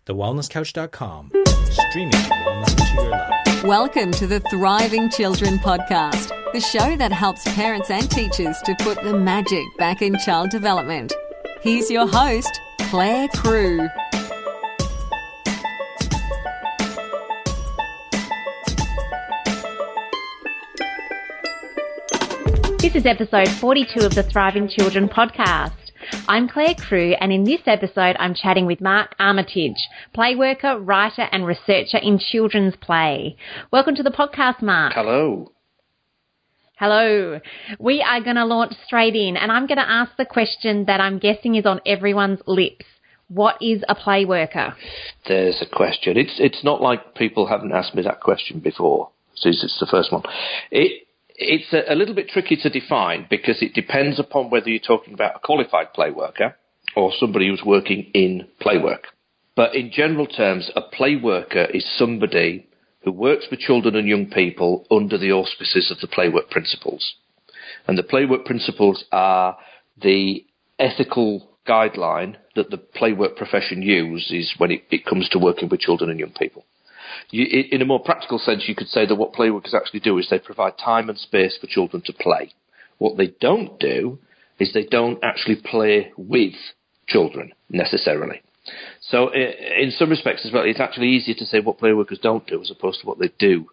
thewellnesscouch.com, streaming wellness to your life. Welcome to the Thriving Children podcast, the show that helps parents and teachers to put the magic back in child development. Here's your host, Clare Crew. This is episode 42 of the Thriving Children podcast. I'm Clare Crew, and in this episode I'm chatting with Marc Armitage, playworker, writer and researcher in children's play. Welcome to the podcast, Marc. Hello. Hello. We are going to launch straight in, and I'm going to ask the question that I'm guessing is on everyone's lips. What is a playworker? There's a question. It's not like people haven't asked me that question before. So it's the first one. It's a little bit tricky to define because it depends upon whether you're talking about a qualified playworker or somebody who's working in playwork. But in general terms, a playworker is somebody who works with children and young people under the auspices of the Playwork principles. And the Playwork principles are the ethical guideline that the playwork profession uses when it comes to working with children and young people. In a more practical sense, you could say that what playworkers actually do is they provide time and space for children to play. What they don't do is they don't actually play with children necessarily. So in some respects as well, it's actually easier to say what playworkers don't do as opposed to what they do.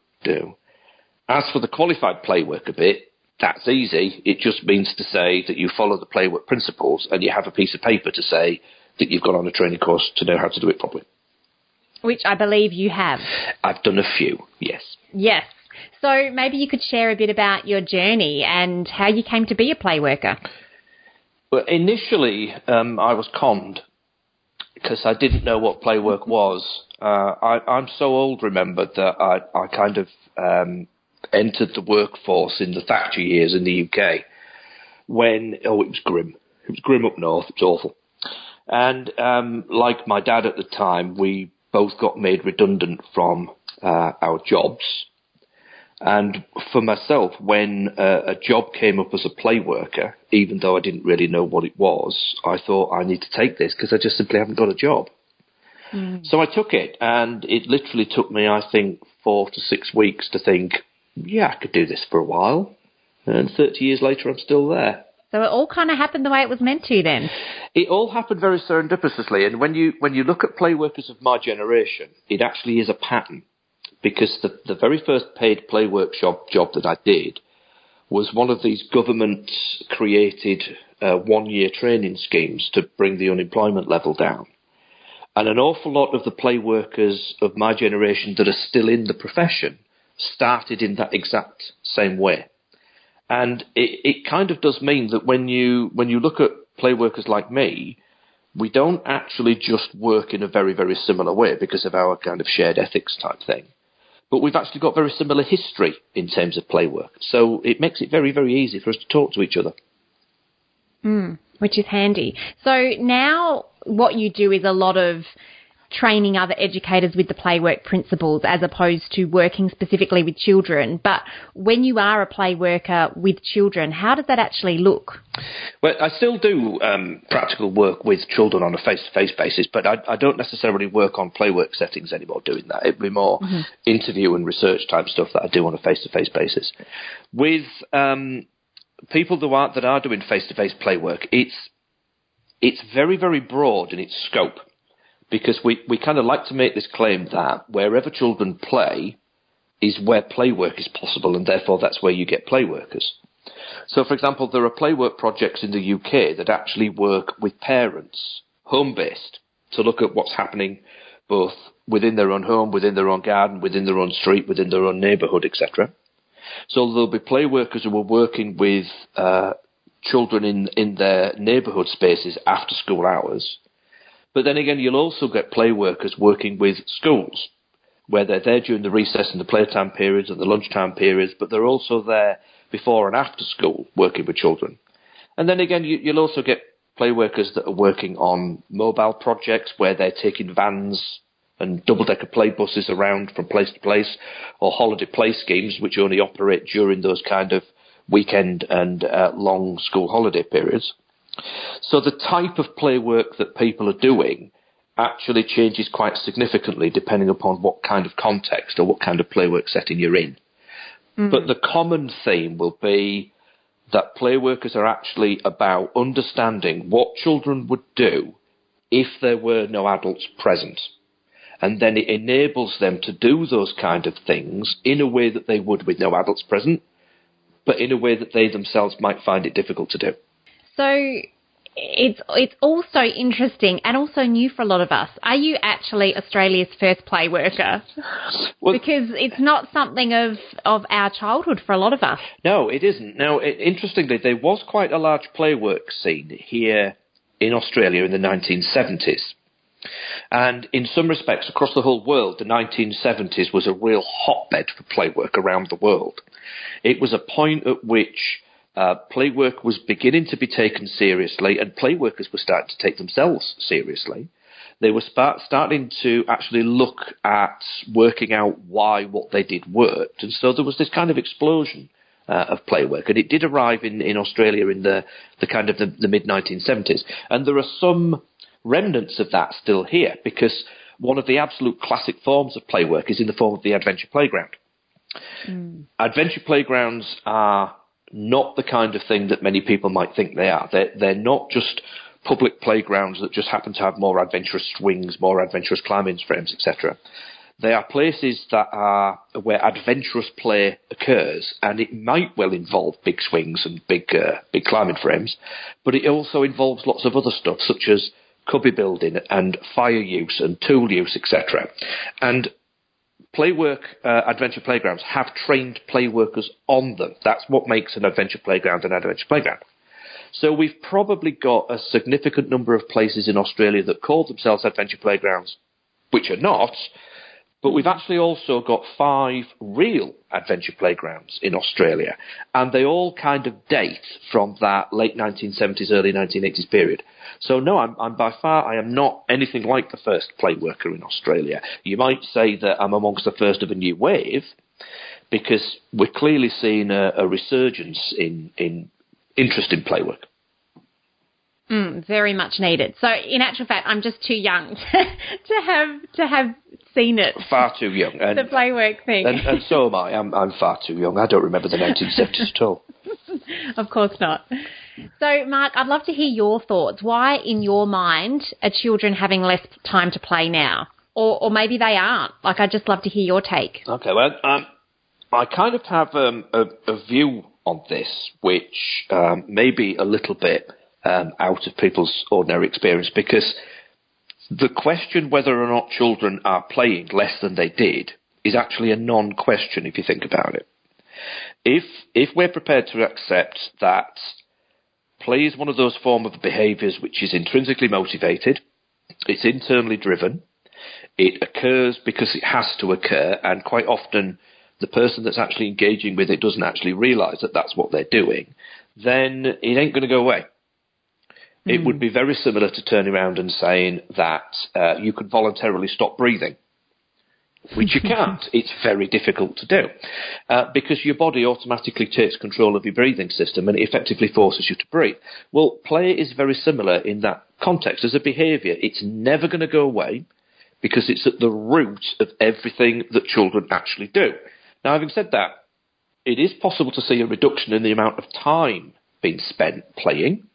As for the qualified playworker bit, that's easy. It just means to say that you follow the playwork principles and you have a piece of paper to say that you've gone on a training course to know how to do it properly. Which I believe you have. I've done a few, yes. Yes. So maybe you could share a bit about your journey and how you came to be a playworker. Well, initially, I was conned because I didn't know what playwork was. I'm so old, remember, that I kind of entered the workforce in the Thatcher years in the UK when, it was grim. It was grim up north. It was awful. And like my dad at the time, we both got made redundant from our jobs. And for myself, when a job came up as a playworker, even though I didn't really know what it was, I thought I need to take this because I just simply haven't got a job. So I took it, and it literally took me, I think, 4 to 6 weeks to think, yeah, I could do this for a while. And 30 years later, I'm still there. So it all kind of happened the way it was meant to then? It all happened very serendipitously. And when you look at playworkers of my generation, it actually is a pattern. Because the very first paid play workshop job that I did was one of these government-created one-year training schemes to bring the unemployment level down. And an awful lot of the playworkers of my generation that are still in the profession started in that exact same way. And it kind of does mean that when you look at playworkers like me, we don't actually just work in a very, very similar way because of our kind of shared ethics type thing. But we've actually got very similar history in terms of playwork. So it makes it very, very easy for us to talk to each other. Which is handy. So now what you do is a lot of training other educators with the playwork principles as opposed to working specifically with children. But when you are a playworker with children, how does that actually look? Well, I still do practical work with children on a face-to-face basis, but I don't necessarily work on playwork settings anymore doing that. It'd be more interview and research type stuff that I do on a face-to-face basis. With people that are doing face-to-face playwork, it's very, very broad in its scope. Because we kind of like to make this claim that wherever children play is where playwork is possible, and therefore that's where you get playworkers. So, for example, there are playwork projects in the UK that actually work with parents, home-based, to look at what's happening both within their own home, within their own garden, within their own street, within their own neighbourhood, etc. So there'll be playworkers who are working with children in their neighbourhood spaces after school hours. But then again, you'll also get playworkers working with schools, where they're there during the recess and the playtime periods and the lunchtime periods, but they're also there before and after school working with children. And then again, you'll also get playworkers that are working on mobile projects, where they're taking vans and double-decker play buses around from place to place, or holiday play schemes, which only operate during those kind of weekend and long school holiday periods. So the type of play work that people are doing actually changes quite significantly depending upon what kind of context or what kind of playwork setting you're in. But the common theme will be that playworkers are actually about understanding what children would do if there were no adults present. And then it enables them to do those kind of things in a way that they would with no adults present, but in a way that they themselves might find it difficult to do. So it's also interesting and also new for a lot of us. Are you actually Australia's first playworker? Well, because it's not something of our childhood for a lot of us. No, it isn't. Now, interestingly, there was quite a large playwork scene here in Australia in the 1970s. And in some respects, across the whole world, the 1970s was a real hotbed for playwork around the world. It was a point at which playwork was beginning to be taken seriously, and playworkers were starting to take themselves seriously. They were starting to actually look at working out why what they did worked, and so there was this kind of explosion of playwork, and it did arrive in Australia in the kind of the mid-1970s. And there are some remnants of that still here, because one of the absolute classic forms of playwork is in the form of the adventure playground. Adventure playgrounds are not the kind of thing that many people might think they are. They're not just public playgrounds that just happen to have more adventurous swings, more adventurous climbing frames, etc. They are places that are where adventurous play occurs, and it might well involve big swings and big climbing frames, but it also involves lots of other stuff, such as cubby building and fire use and tool use, etc. And playwork, adventure playgrounds have trained playworkers on them. That's what makes an adventure playground an adventure playground. So we've probably got a significant number of places in Australia that call themselves adventure playgrounds, which are not, but we've actually also got 5 real adventure playgrounds in Australia, and they all kind of date from that late 1970s, early 1980s period. So no, I'm by far, I am not anything like the first playworker in Australia. You might say that I'm amongst the first of a new wave, because we're clearly seeing a resurgence in interest in playwork. Very much needed. So, in actual fact, I'm just too young to have seen it. Far too young. And, the playwork thing. And so am I. I'm far too young. I don't remember the 1970s at all. Of course not. So, Mark, I'd love to hear your thoughts. Why, in your mind, are children having less time to play now? Or maybe they aren't. Like, I'd just love to hear your take. Okay, well, I kind of have a view on this, which may be a little bit out of people's ordinary experience, because the question whether or not children are playing less than they did is actually a non-question if you think about it. If we're prepared to accept that play is one of those forms of behaviours which is intrinsically motivated, it's internally driven, it occurs because it has to occur, and quite often the person that's actually engaging with it doesn't actually realise that that's what they're doing, then it ain't going to go away. It would be very similar to turning around and saying that you could voluntarily stop breathing, which you can't. It's very difficult to do because your body automatically takes control of your breathing system and it effectively forces you to breathe. Well, play is very similar in that context. As a behaviour, it's never going to go away because it's at the root of everything that children actually do. Now, having said that, it is possible to see a reduction in the amount of time being spent playing.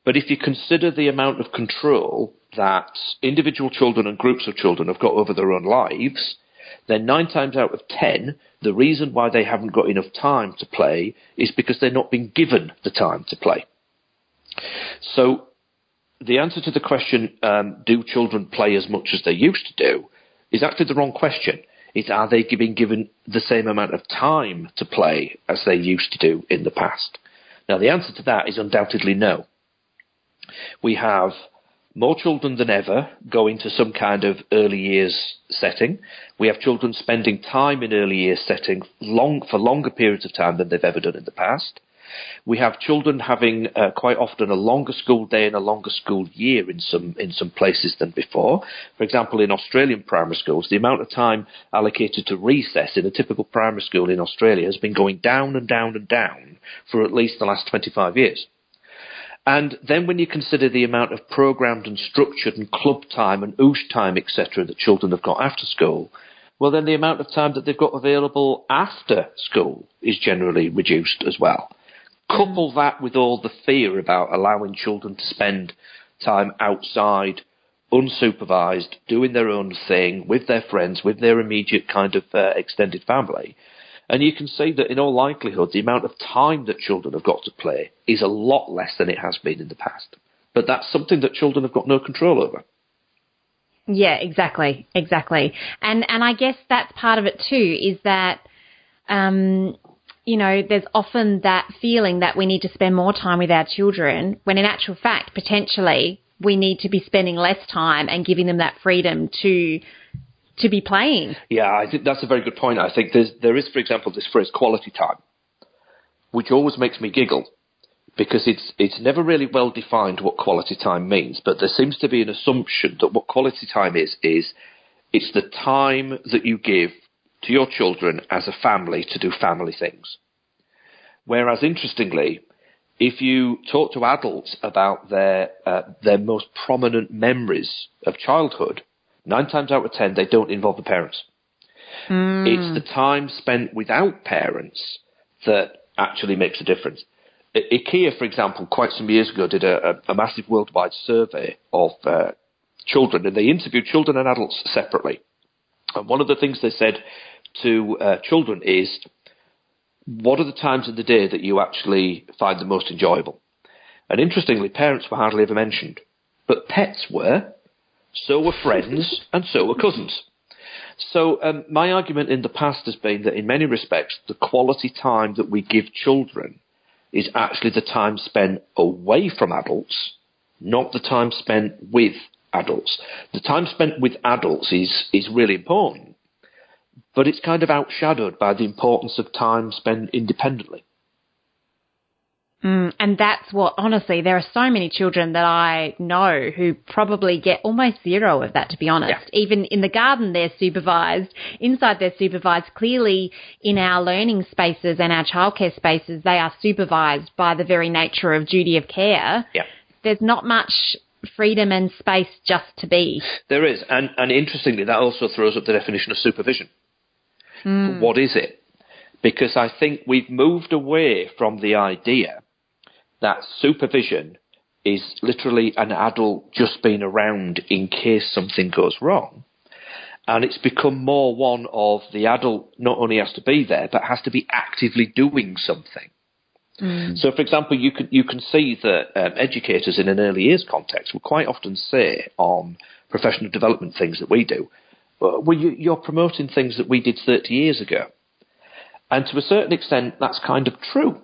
But if you consider the amount of control that individual children and groups of children have got over their own lives, then 9 times out of 10, the reason why they haven't got enough time to play is because they're not being given the time to play. So the answer to the question, do children play as much as they used to do, is actually the wrong question. It's, are they being given the same amount of time to play as they used to do in the past? Now, the answer to that is undoubtedly no. We have more children than ever going to some kind of early years setting. We have children spending time in early years setting for longer periods of time than they've ever done in the past. We have children having quite often a longer school day and a longer school year in some places than before. For example, in Australian primary schools, the amount of time allocated to recess in a typical primary school in Australia has been going down and down and down for at least the last 25 years. And then when you consider the amount of programmed and structured and club time and oosh time, etc., that children have got after school, well, then the amount of time that they've got available after school is generally reduced as well. Couple that with all the fear about allowing children to spend time outside, unsupervised, doing their own thing, with their friends, with their immediate kind of extended family. And you can see that in all likelihood, the amount of time that children have got to play is a lot less than it has been in the past. But that's something that children have got no control over. Yeah, exactly. And I guess that's part of it too, is that, there's often that feeling that we need to spend more time with our children, when in actual fact, potentially, we need to be spending less time and giving them that freedom to be playing. Yeah, I think that's a very good point. I think there is, for example, this phrase quality time, which always makes me giggle, because it's never really well defined what quality time means, but there seems to be an assumption that what quality time is it's the time that you give to your children as a family to do family things. Whereas, interestingly, if you talk to adults about their most prominent memories of childhood, 9 times out of 10, they don't involve the parents. It's the time spent without parents that actually makes a difference. IKEA, for example, quite some years ago did a massive worldwide survey of children, and they interviewed children and adults separately. And one of the things they said to children is, what are the times of the day that you actually find the most enjoyable? And interestingly, parents were hardly ever mentioned, but pets were. So were friends, and so were cousins. So my argument in the past has been that in many respects, the quality time that we give children is actually the time spent away from adults, not the time spent with adults. The time spent with adults is really important, but it's kind of outshadowed by the importance of time spent independently. And that's what, honestly, there are so many children that I know who probably get almost zero of that, to be honest. Yeah. Even in the garden, they're supervised. Inside, they're supervised. Clearly, in our learning spaces and our childcare spaces, they are supervised by the very nature of duty of care. Yeah. There's not much freedom and space just to be. There is. And interestingly, that also throws up the definition of supervision. What is it? Because I think we've moved away from the idea that supervision is literally an adult just being around in case something goes wrong. And it's become more one of the adult not only has to be there, but has to be actively doing something. So, for example, you can see that educators in an early years context will quite often say on professional development things that we do, well, you're promoting things that we did 30 years ago. And to a certain extent, that's kind of true.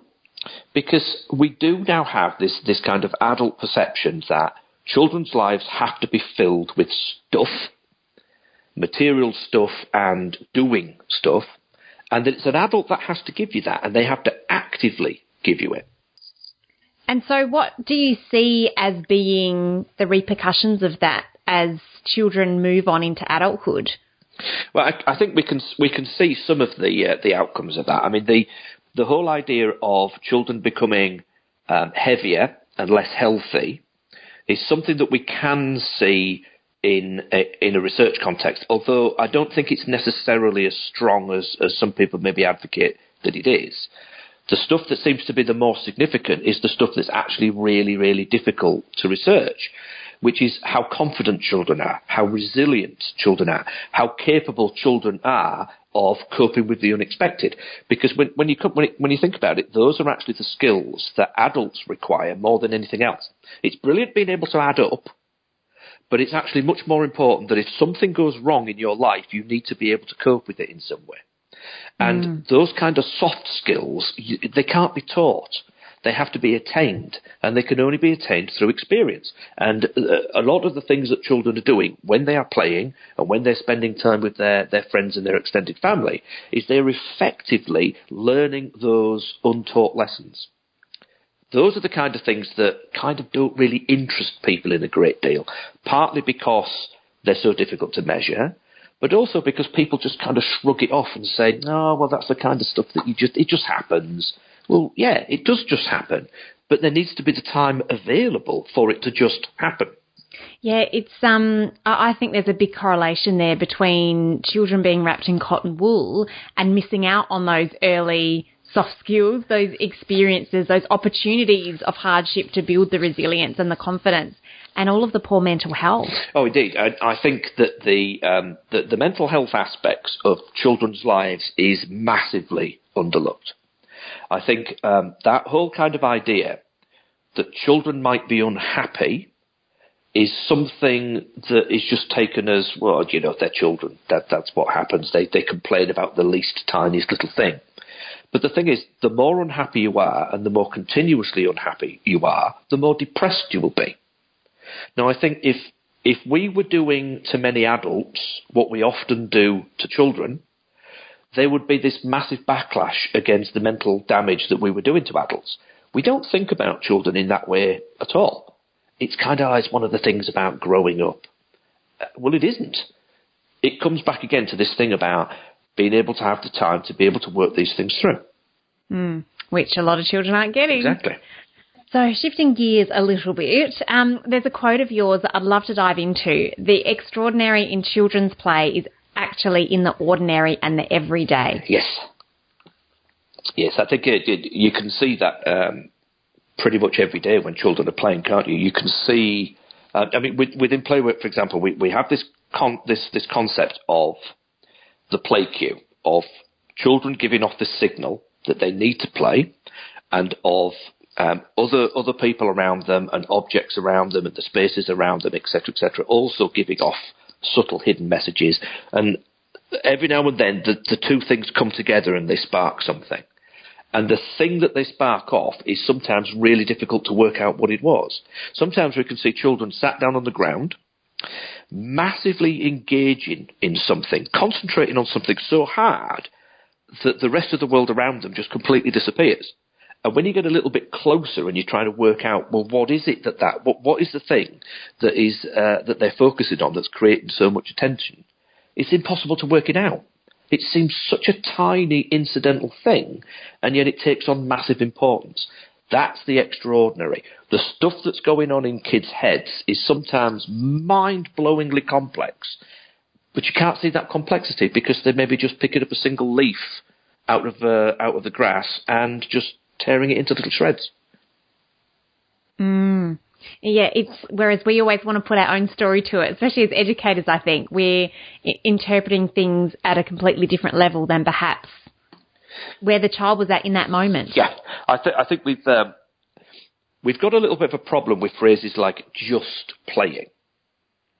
Because we do now have this kind of adult perception that children's lives have to be filled with stuff, material stuff and doing stuff, and that it's an adult that has to give you that, and they have to actively give you it. And so what do you see as being the repercussions of that as children move on into adulthood? Well, I think we can see some of the outcomes of that. I mean, the whole idea of children becoming heavier and less healthy is something that we can see in a research context, although I don't think it's necessarily as strong as some people maybe advocate that it is. The stuff that seems to be the more significant is the stuff that's actually really, really difficult to research, which is how confident children are, how resilient children are, how capable children are of coping with the unexpected. Because when you think about it, those are actually the skills that adults require more than anything else. It's brilliant being able to add up, but it's actually much more important that if something goes wrong in your life, you need to be able to cope with it in some way. And those kind of soft skills, they can't be taught. They have to be attained, and they can only be attained through experience. And a lot of the things that children are doing when they are playing and when they're spending time with their friends and their extended family is they're effectively learning those untaught lessons. Those are the kind of things that kind of don't really interest people in a great deal, partly because they're so difficult to measure, but also because people just kind of shrug it off and say, oh, well, that's the kind of stuff that it just happens. Well, yeah, it does just happen, but there needs to be the time available for it to just happen. Yeah, it's I think there's a big correlation there between children being wrapped in cotton wool and missing out on those early soft skills, those experiences, those opportunities of hardship to build the resilience and the confidence, and all of the poor mental health. Oh, indeed. I think that the mental health aspects of children's lives is massively underlooked. I think that whole kind of idea that children might be unhappy is something that is just taken as, well, you know, they're children. That's what happens. They complain about the least tiniest little thing. But the thing is, the more unhappy you are and the more continuously unhappy you are, the more depressed you will be. Now, I think if we were doing to many adults what we often do to children, there would be this massive backlash against the mental damage that we were doing to adults. We don't think about children in that way at all. It's kind of as one of the things about growing up. Well, it isn't. It comes back again to this thing about being able to have the time to be able to work these things through. Which a lot of children aren't getting. Exactly. So shifting gears a little bit, there's a quote of yours that I'd love to dive into. The extraordinary in children's play is actually in the ordinary and the everyday. Yes. Yes, I think you can see that pretty much every day when children are playing, can't you? You can see, within Playwork, for example, we have this concept of the play cue, of children giving off the signal that they need to play, and of other people around them and objects around them and the spaces around them, etc., also giving off subtle hidden messages. And every now and then the two things come together and they spark something. And the thing that they spark off is sometimes really difficult to work out what it was. Sometimes we can see children sat down on the ground, massively engaging in something, concentrating on something so hard that the rest of the world around them just completely disappears. And when you get a little bit closer and you're trying to work out, well, what is it what is the thing that is that they're focusing on that's creating so much attention? It's impossible to work it out. It seems such a tiny incidental thing, and yet it takes on massive importance. That's the extraordinary. The stuff that's going on in kids' heads is sometimes mind-blowingly complex, but you can't see that complexity because they maybe just picking up a single leaf out of the grass and just tearing it into little shreds. Yeah, whereas we always want to put our own story to it, especially as educators, I think. We're interpreting things at a completely different level than perhaps where the child was at in that moment. Yeah, I think we've got a little bit of a problem with phrases like just playing.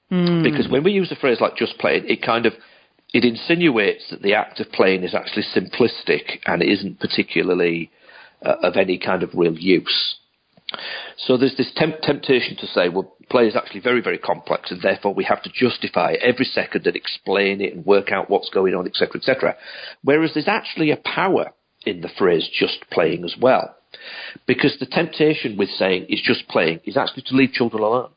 Because when we use a phrase like just playing, it insinuates that the act of playing is actually simplistic and it isn't particularly of any kind of real use. So there's this temptation to say, well, play is actually very, very complex, and therefore we have to justify it every second and explain it and work out what's going on, etc., etc. Whereas there's actually a power in the phrase just playing as well. Because the temptation with saying it's just playing is actually to leave children alone.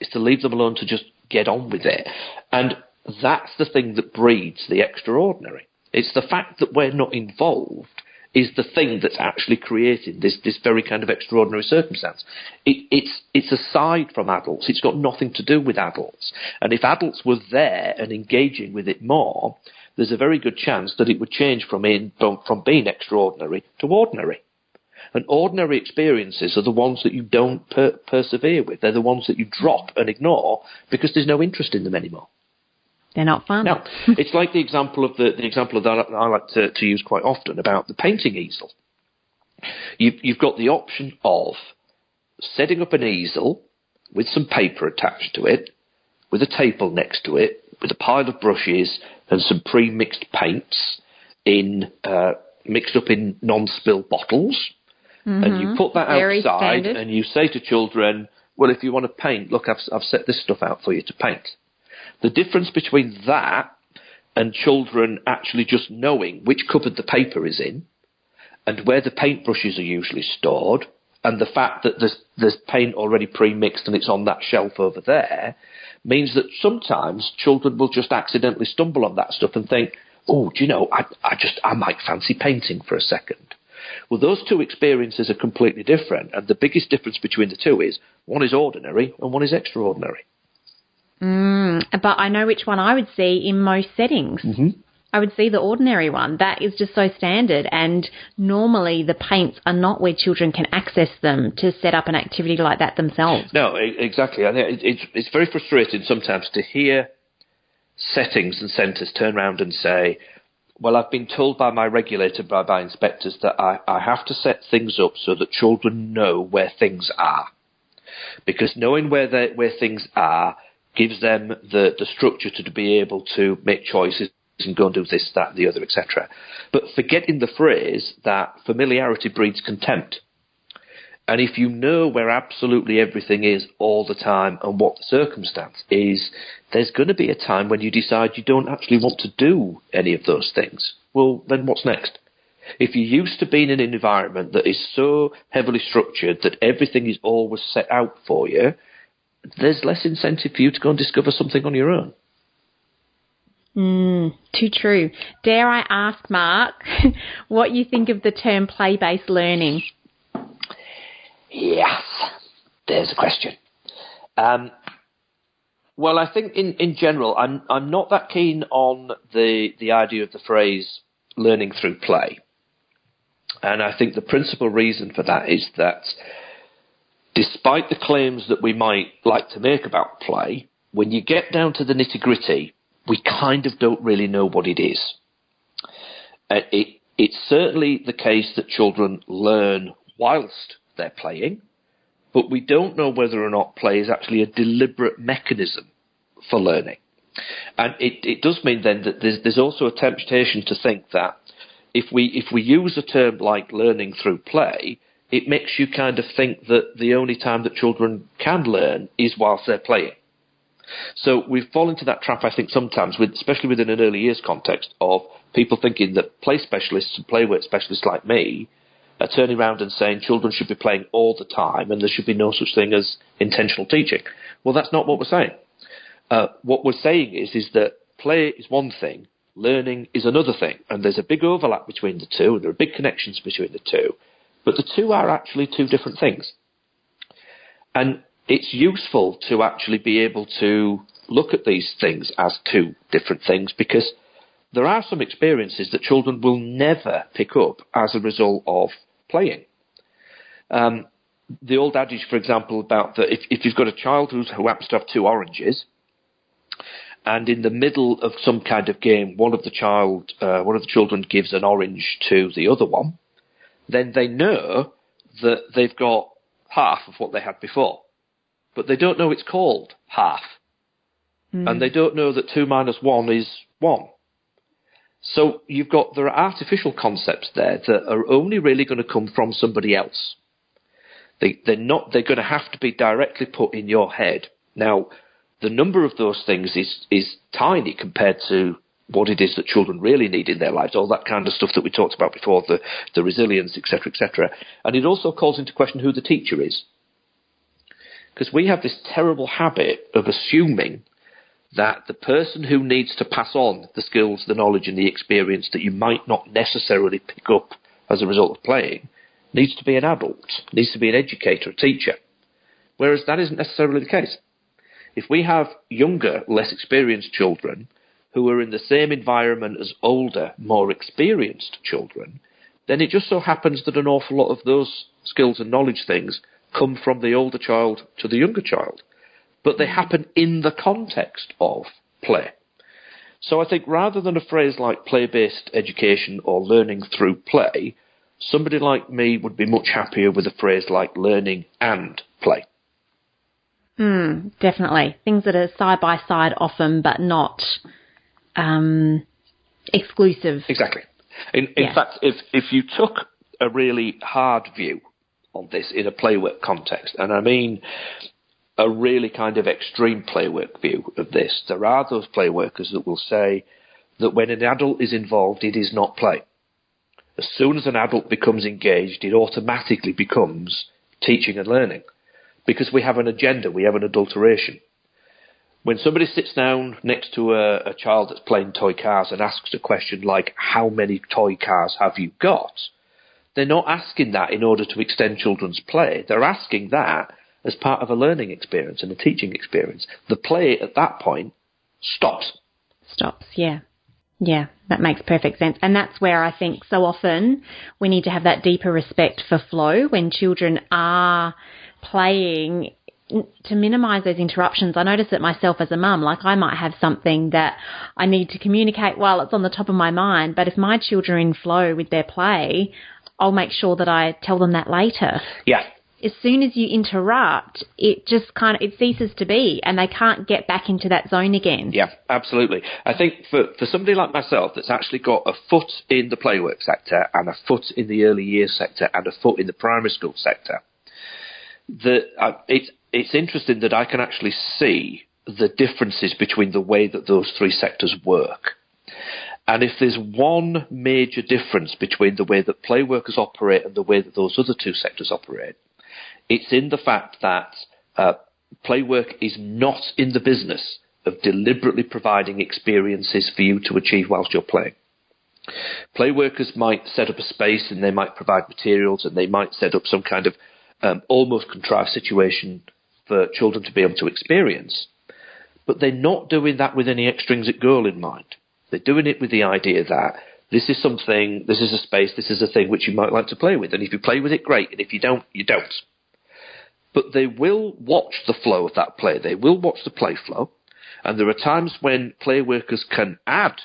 It's to leave them alone to just get on with it. And that's the thing that breeds the extraordinary. It's the fact that we're not involved is the thing that's actually creating this very kind of extraordinary circumstance. It's aside from adults. It's got nothing to do with adults. And if adults were there and engaging with it more, there's a very good chance that it would change from being extraordinary to ordinary. And ordinary experiences are the ones that you don't persevere with. They're the ones that you drop and ignore because there's no interest in them anymore. They're not fun. No, it's like the example of that I like to use quite often about the painting easel. You've got the option of setting up an easel with some paper attached to it, with a table next to it, with a pile of brushes and some pre-mixed paints mixed up in non-spill bottles, and you put that Very outside standard. and you say to children, well, if you want to paint, look, I've set this stuff out for you to paint. The difference between that and children actually just knowing which cupboard the paper is in and where the paintbrushes are usually stored, and the fact that there's paint already pre-mixed and it's on that shelf over there, means that sometimes children will just accidentally stumble on that stuff and think, oh, do you know, I might fancy painting for a second. Well, those two experiences are completely different, and the biggest difference between the two is one is ordinary and one is extraordinary. But I know which one I would see in most settings. Mm-hmm. I would see the ordinary one. That is just so standard, and normally the paints are not where children can access them to set up an activity like that themselves. No, exactly. I think it's very frustrating sometimes to hear settings and centres turn around and say, well, I've been told by my regulator, by inspectors, that I have to set things up so that children know where things are. Because knowing where things are gives them the structure to be able to make choices and go and do this, that, the other, etc. But forgetting the phrase that familiarity breeds contempt. And if you know where absolutely everything is all the time and what the circumstance is, there's going to be a time when you decide you don't actually want to do any of those things. Well, then what's next? If you're used to being in an environment that is so heavily structured that everything is always set out for you, there's less incentive for you to go and discover something on your own. Too true. Dare I ask, Mark, what you think of the term play-based learning? Yes, there's a question. Well, I think in general, I'm not that keen on the idea of the phrase learning through play. And I think the principal reason for that is that despite the claims that we might like to make about play, when you get down to the nitty-gritty, we kind of don't really know what it is. It's certainly the case that children learn whilst they're playing, but we don't know whether or not play is actually a deliberate mechanism for learning. And it does mean then that there's also a temptation to think that if we use a term like learning through play, it makes you kind of think that the only time that children can learn is whilst they're playing. So we've fallen into that trap, I think, sometimes, especially within an early years context, of people thinking that play specialists and play work specialists like me are turning around and saying children should be playing all the time and there should be no such thing as intentional teaching. Well, that's not what we're saying. What we're saying is that play is one thing, learning is another thing, and there's a big overlap between the two, and there are big connections between the two, but the two are actually two different things. And it's useful to actually be able to look at these things as two different things, because there are some experiences that children will never pick up as a result of playing. The old adage, for example, about that if you've got a child who happens to have two oranges, and in the middle of some kind of game, one of the children gives an orange to the other one, then they know that they've got half of what they had before. But they don't know it's called half. And they don't know that 2 minus 1 is 1. So there are artificial concepts there that are only really going to come from somebody else. They're going to have to be directly put in your head. Now, the number of those things is tiny compared to what it is that children really need in their lives, all that kind of stuff that we talked about before, the resilience, etc., etc. And it also calls into question who the teacher is. Because we have this terrible habit of assuming that the person who needs to pass on the skills, the knowledge and the experience that you might not necessarily pick up as a result of playing needs to be an adult, needs to be an educator, a teacher. Whereas that isn't necessarily the case. If we have younger, less experienced children who are in the same environment as older, more experienced children, then it just so happens that an awful lot of those skills and knowledge things come from the older child to the younger child. But they happen in the context of play. So I think rather than a phrase like play-based education or learning through play, somebody like me would be much happier with a phrase like learning and play. Definitely. Things that are side by side often, but not exclusive. Exactly. In fact, if you took a really hard view on this in a playwork context, and I mean a really kind of extreme playwork view of this, there are those playworkers that will say that when an adult is involved, it is not play. As soon as an adult becomes engaged, it automatically becomes teaching and learning, because we have an agenda, we have an adulteration. When somebody sits down next to a child that's playing toy cars and asks a question like, how many toy cars have you got? They're not asking that in order to extend children's play. They're asking that as part of a learning experience and a teaching experience. The play at that point stops. Stops, yeah. Yeah, that makes perfect sense. And that's where I think so often we need to have that deeper respect for flow when children are playing, to minimise those interruptions. I notice it myself as a mum. Like, I might have something that I need to communicate while it's on the top of my mind, but if my children are in flow with their play, I'll make sure that I tell them that later. Yeah. As soon as you interrupt, it just it ceases to be, and they can't get back into that zone again. Yeah, absolutely. I think for somebody like myself that's actually got a foot in the Playwork sector and a foot in the early years sector and a foot in the primary school sector, it's interesting that I can actually see the differences between the way that those three sectors work. And if there's one major difference between the way that Playworkers operate and the way that those other two sectors operate, it's in the fact that Playwork is not in the business of deliberately providing experiences for you to achieve whilst you're playing. Playworkers might set up a space and they might provide materials and they might set up some kind of almost contrived situation for children to be able to experience. But they're not doing that with any extrinsic goal in mind. They're doing it with the idea that this is something, this is a space, this is a thing which you might like to play with. And if you play with it, great. And if you don't, you don't. But they will watch the flow of that play. They will watch the play flow. And there are times when play workers can add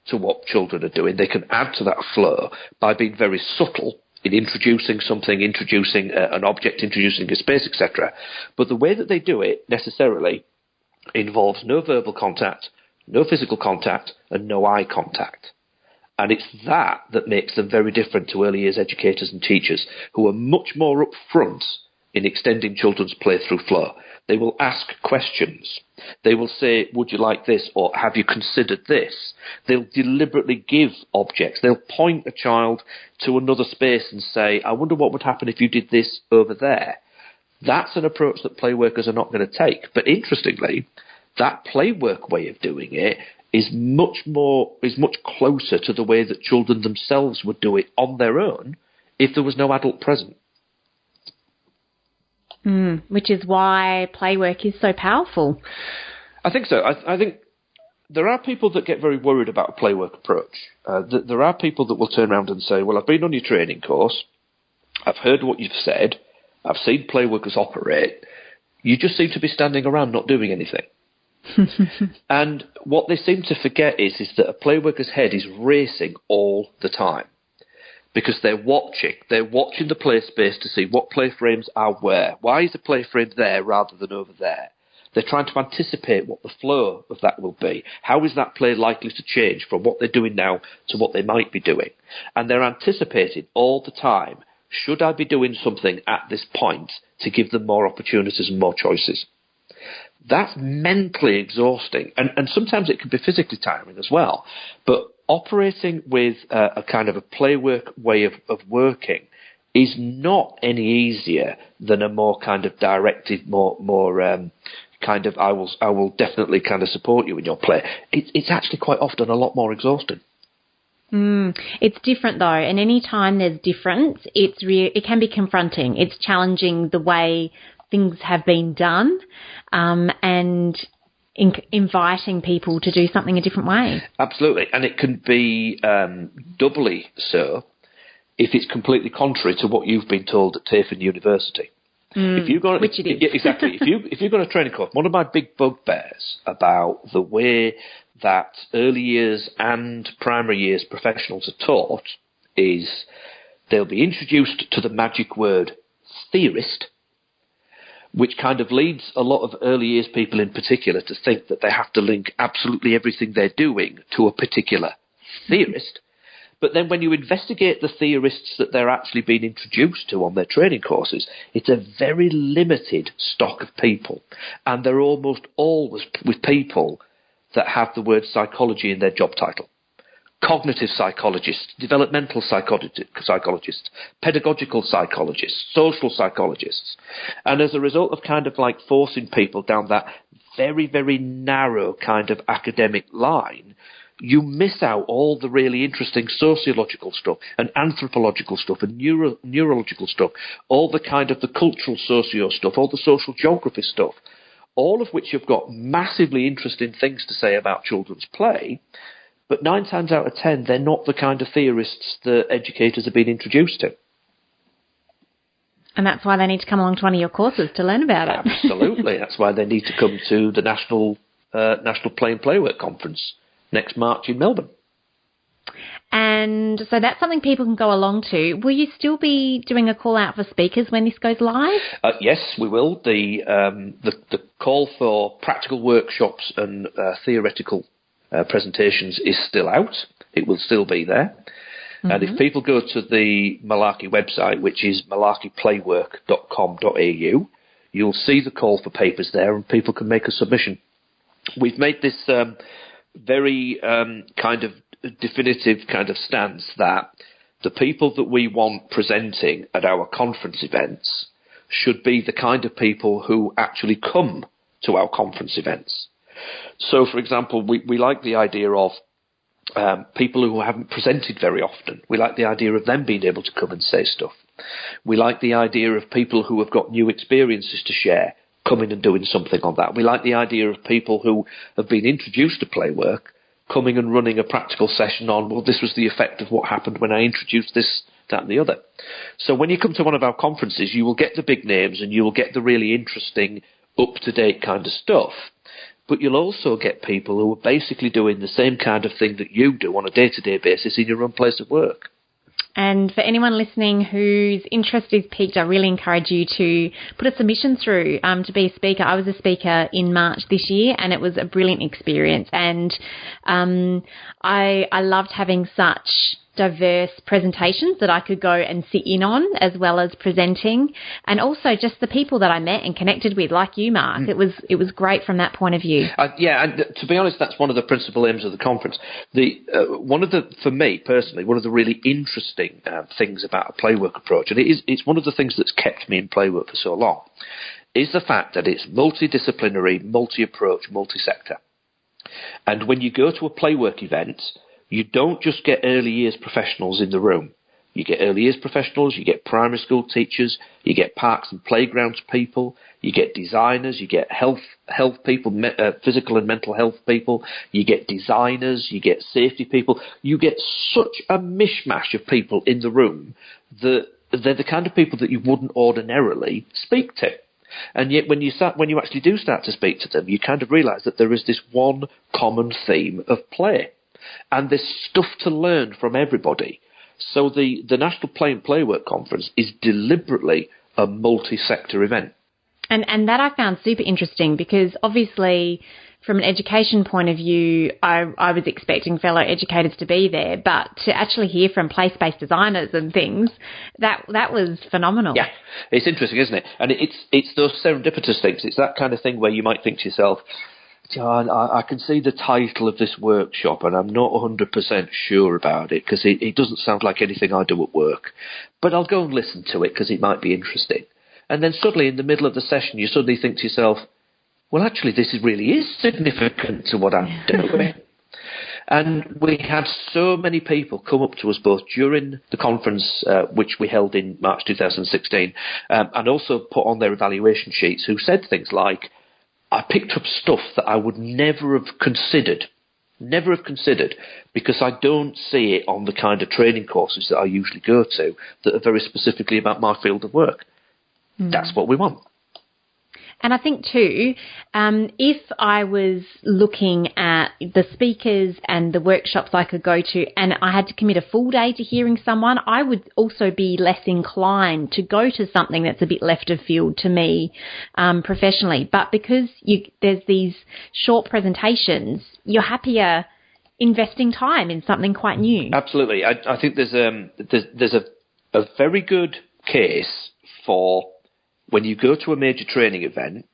to what children are doing. They can add to that flow by being very subtle in introducing something, introducing an object, introducing a space, etc. But the way that they do it necessarily involves no verbal contact, no physical contact, and no eye contact. And it's that makes them very different to early years educators and teachers who are much more upfront in extending children's play through flow. They will ask questions. They will say, would you like this? Or have you considered this? They'll deliberately give objects. They'll point a child to another space and say, I wonder what would happen if you did this over there. That's an approach that play workers are not going to take. But interestingly, that Playwork way of doing it is much closer to the way that children themselves would do it on their own if there was no adult present. Which is why Playwork is so powerful. I think so. I think there are people that get very worried about a Playwork approach. There are people that will turn around and say, well, I've been on your training course, I've heard what you've said, I've seen Playworkers operate, you just seem to be standing around not doing anything. And what they seem to forget is that a Playworker's head is racing all the time. Because they're watching the play space to see what play frames are where. Why is the play frame there rather than over there? They're trying to anticipate what the flow of that will be. How is that play likely to change from what they're doing now to what they might be doing? And they're anticipating all the time, should I be doing something at this point to give them more opportunities and more choices? That's mentally exhausting. And sometimes it can be physically tiring as well. But operating with a kind of a Playwork way of working is not any easier than a more kind of directed, more kind of I will definitely kind of support you in your play. It's actually quite often a lot more exhausting. It's different though, and any time there's difference, it can be confronting. It's challenging the way things have been done, and inviting people to do something a different way. Absolutely. And it can be doubly so if it's completely contrary to what you've been told at TAFE University. Which it is. Yeah, exactly. if you've got a training course, one of my big bugbears about the way that early years and primary years professionals are taught is they'll be introduced to the magic word theorist, which kind of leads a lot of early years people in particular to think that they have to link absolutely everything they're doing to a particular theorist. But then when you investigate the theorists that they're actually being introduced to on their training courses, it's a very limited stock of people. And they're almost always with people that have the word psychology in their job title. Cognitive psychologists, developmental psychologists, pedagogical psychologists, social psychologists. And as a result of kind of like forcing people down that very, very narrow kind of academic line, you miss out all the really interesting sociological stuff and anthropological stuff and neurological stuff, all the kind of the cultural socio stuff, all the social geography stuff, all of which have got massively interesting things to say about children's play, but 9 times out of 10, they're not the kind of theorists that educators have been introduced to. And that's why they need to come along to one of your courses to learn about it. Absolutely. That's why they need to come to the National Play and Playwork Conference next March in Melbourne. And so that's something people can go along to. Will you still be doing a call out for speakers when this goes live? Yes, we will. The call for practical workshops and theoretical presentations is still out. It will still be there. Mm-hmm. And if people go to the Malarkey website, which is malarkeyplaywork.com.au, you'll see the call for papers there and people can make a submission. We've made this very kind of definitive kind of stance that the people that we want presenting at our conference events should be the kind of people who actually come to our conference events. So, for example, we like the idea of people who haven't presented very often. We like the idea of them being able to come and say stuff. We like the idea of people who have got new experiences to share, coming and doing something on that. We like the idea of people who have been introduced to Playwork, coming and running a practical session on, well, this was the effect of what happened when I introduced this, that and the other. So when you come to one of our conferences, you will get the big names and you will get the really interesting, up-to-date kind of stuff. But you'll also get people who are basically doing the same kind of thing that you do on a day-to-day basis in your own place of work. And for anyone listening whose interest is piqued, I really encourage you to put a submission through to be a speaker. I was a speaker in March this year, and it was a brilliant experience. And I loved having such diverse presentations that I could go and sit in on, as well as presenting, and also just the people that I met and connected with, like you, Mark. It was great from that point of view. Yeah, and to be honest, that's one of the principal aims of the conference. For me personally, one of the really interesting things about a Playwork approach, and it's one of the things that's kept me in Playwork for so long, is the fact that it's multidisciplinary, multi-approach, multi-sector. And when you go to a Playwork event, you don't just get early years professionals in the room. You get early years professionals, you get primary school teachers, you get parks and playgrounds people, you get designers, you get health people, physical and mental health people, you get designers, you get safety people. You get such a mishmash of people in the room that they're the kind of people that you wouldn't ordinarily speak to. And yet when you actually do start to speak to them, you kind of realise that there is this one common theme of play. And there's stuff to learn from everybody. So the National Play and Playwork Conference is deliberately a multi-sector event. And that I found super interesting because obviously from an education point of view, I was expecting fellow educators to be there, but to actually hear from place-based designers and things, that was phenomenal. Yeah, it's interesting, isn't it? And it's those serendipitous things. It's that kind of thing where you might think to yourself, John, I can see the title of this workshop and I'm not 100% sure about it because it doesn't sound like anything I do at work. But I'll go and listen to it because it might be interesting. And then suddenly in the middle of the session, you suddenly think to yourself, well, actually, this really is significant to what I'm doing. And we had so many people come up to us both during the conference, which we held in March 2016, and also put on their evaluation sheets, who said things like, I picked up stuff that I would never have considered, because I don't see it on the kind of training courses that I usually go to that are very specifically about my field of work. That's what we want. And I think too, if I was looking at the speakers and the workshops I could go to and I had to commit a full day to hearing someone, I would also be less inclined to go to something that's a bit left of field to me professionally. But because there's these short presentations, you're happier investing time in something quite new. Absolutely. I think there's a very good case for when you go to a major training event,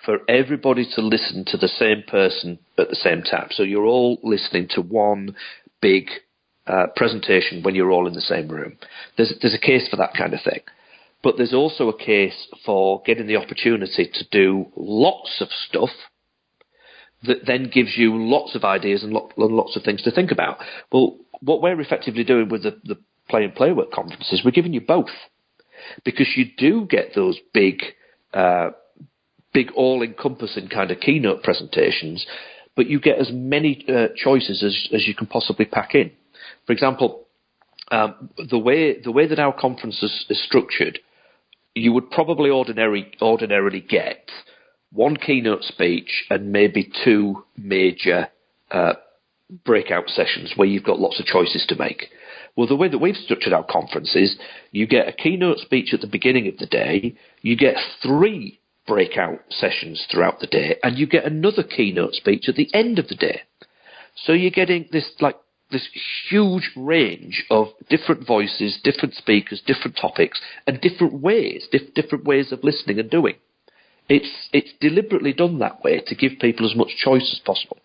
for everybody to listen to the same person at the same time. So you're all listening to one big presentation when you're all in the same room. There's a case for that kind of thing. But there's also a case for getting the opportunity to do lots of stuff, that then gives you lots of ideas and lots of things to think about. Well, what we're effectively doing with the Play and Playwork conferences, we're giving you both, because you do get those big all-encompassing kind of keynote presentations, but you get as many choices as you can possibly pack in. For example, the way that our conference is structured, you would probably ordinarily get one keynote speech and maybe two major breakout sessions where you've got lots of choices to make. Well, the way that we've structured our conference is you get a keynote speech at the beginning of the day, you get 3 breakout sessions throughout the day, and you get another keynote speech at the end of the day. So you're getting this huge range of different voices, different speakers, different topics, and different ways of listening and doing. It's deliberately done that way to give people as much choice as possible.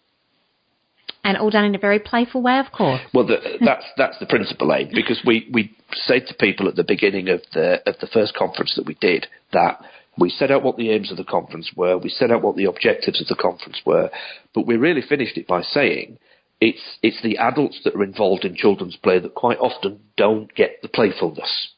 And all done in a very playful way, of course. Well, that's the principal aim, because we said to people at the beginning of the first conference that we did that we set out what the aims of the conference were, we set out what the objectives of the conference were, but we really finished it by saying it's the adults that are involved in children's play that quite often don't get the playfulness.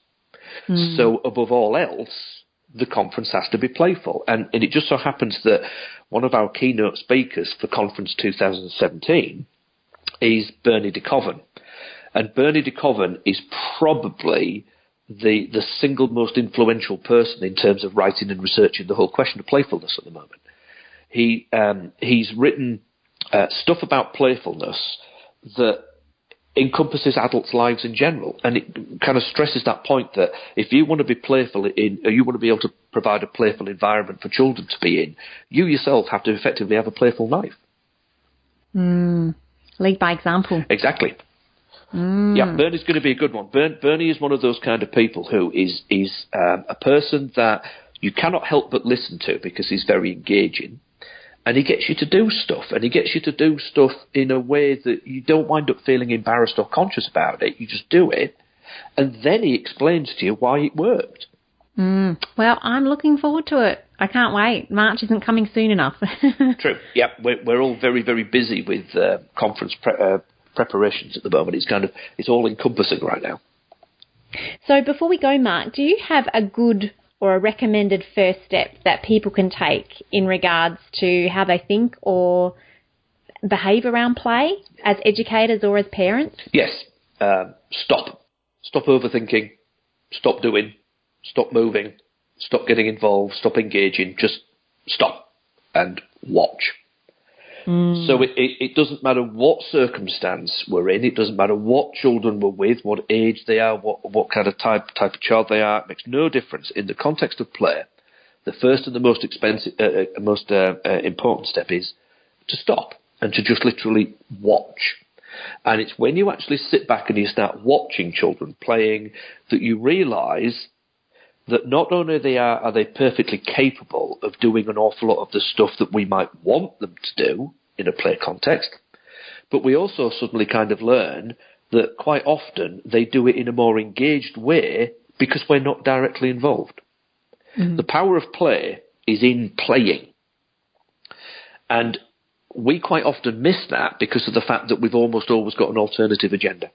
So above all else, the conference has to be playful. And it just so happens that one of our keynote speakers for Conference 2017 is Bernie de Koven. And Bernie de Koven is probably the single most influential person in terms of writing and researching the whole question of playfulness at the moment. He's written stuff about playfulness that encompasses adults' lives in general, and it kind of stresses that point that if you want to be playful you want to be able to provide a playful environment for children to be in, you yourself have to effectively have a playful life. Lead by example. Exactly. Yeah, Bernie's going to be a good one. Bernie is one of those kind of people who is a person that you cannot help but listen to because he's very engaging. And he gets you to do stuff, and he gets you to do stuff in a way that you don't wind up feeling embarrassed or conscious about it. You just do it, and then he explains to you why it worked. Well, I'm looking forward to it. I can't wait. March isn't coming soon enough. True. Yeah, we're all very, very busy with conference preparations at the moment. It's all encompassing right now. So before we go, Mark, do you have a good or a recommended first step that people can take in regards to how they think or behave around play as educators or as parents? Yes. Stop. Stop overthinking. Stop doing. Stop moving. Stop getting involved. Stop engaging. Just stop and watch. So it doesn't matter what circumstance we're in. It doesn't matter what children we're with, what age they are, what kind of type of child they are. It makes no difference. In the context of play, the first and the most important step is to stop and to just literally watch. And it's when you actually sit back and you start watching children playing that you realise that not only are they perfectly capable of doing an awful lot of the stuff that we might want them to do in a play context, but we also suddenly kind of learn that quite often they do it in a more engaged way because we're not directly involved. The power of play is in playing. And we quite often miss that because of the fact that we've almost always got an alternative agenda.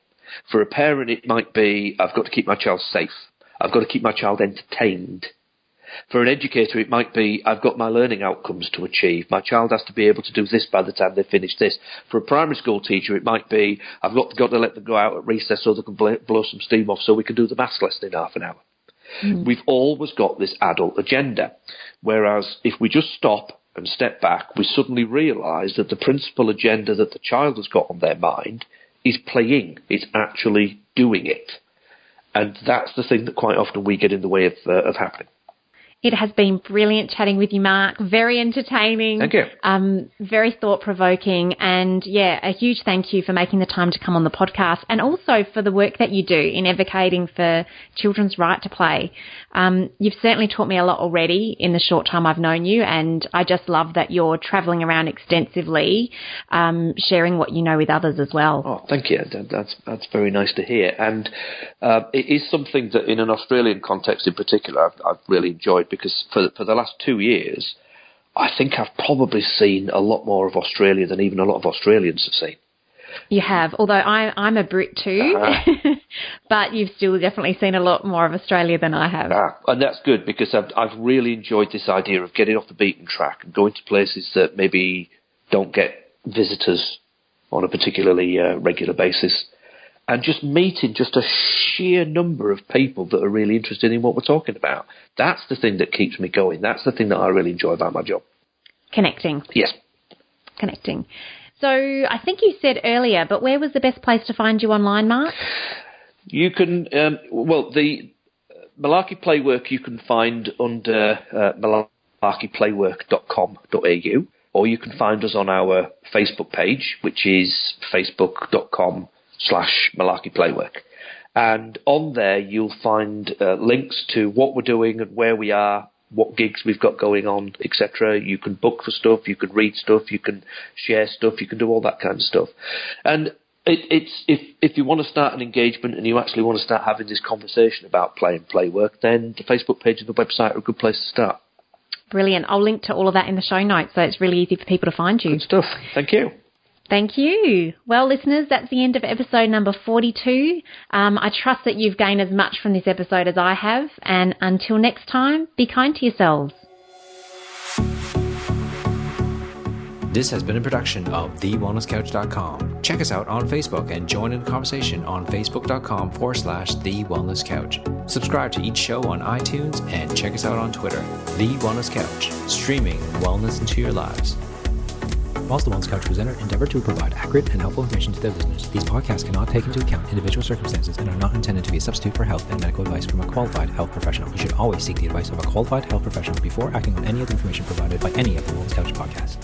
For a parent, it might be, I've got to keep my child safe. I've got to keep my child entertained. For an educator, it might be, I've got my learning outcomes to achieve. My child has to be able to do this by the time they finish this. For a primary school teacher, it might be, I've got to let them go out at recess so they can blow some steam off so we can do the maths lesson in half an hour. We've always got this adult agenda. Whereas if we just stop and step back, we suddenly realise that the principal agenda that the child has got on their mind is playing. It's actually doing it. And that's the thing that quite often we get in the way of happening. It has been brilliant chatting with you, Mark. Very entertaining. Thank you. Very thought-provoking. And, yeah, a huge thank you for making the time to come on the podcast and also for the work that you do in advocating for children's right to play. You've certainly taught me a lot already in the short time I've known you, and I just love that you're travelling around extensively, sharing what you know with others as well. Oh, thank you. That's very nice to hear. And it is something that in an Australian context in particular I've really enjoyed, because for the last 2 years I think I've probably seen a lot more of Australia than even a lot of Australians have seen. You have, although I'm a Brit too, but you've still definitely seen a lot more of Australia than I have. And that's good, because I've really enjoyed this idea of getting off the beaten track and going to places that maybe don't get visitors on a particularly regular basis, and just meeting just a sheer number of people that are really interested in what we're talking about. That's the thing that keeps me going. That's the thing that I really enjoy about my job. Connecting. Yes. Connecting. So I think you said earlier, but where was the best place to find you online, Mark? You can, the Malarkey Playwork you can find under malarkeyplaywork.com.au, or you can find us on our Facebook page, which is facebook.com/Malarkey Playwork. And on there you'll find links to what we're doing and where we are, what gigs we've got going on, etc. You can book for stuff, you can read stuff, you can share stuff, you can do all that kind of stuff. And it's if you want to start an engagement and you actually want to start having this conversation about play and play work, then the Facebook page and the website are a good place to start. Brilliant. I'll link to all of that in the show notes, so it's really easy for people to find you. Good stuff. Thank you. Thank you. Well, listeners, that's the end of episode number 42. I trust that you've gained as much from this episode as I have. And until next time, be kind to yourselves. This has been a production of TheWellnessCouch.com. Check us out on Facebook and join in the conversation on Facebook.com/The Wellness Couch. Subscribe to each show on iTunes and check us out on Twitter. The Wellness Couch, streaming wellness into your lives. Whilst the Wellness Couch presenter endeavor to provide accurate and helpful information to their listeners, these podcasts cannot take into account individual circumstances and are not intended to be a substitute for health and medical advice from a qualified health professional. You should always seek the advice of a qualified health professional before acting on any of the information provided by any of the Wellness Couch podcasts.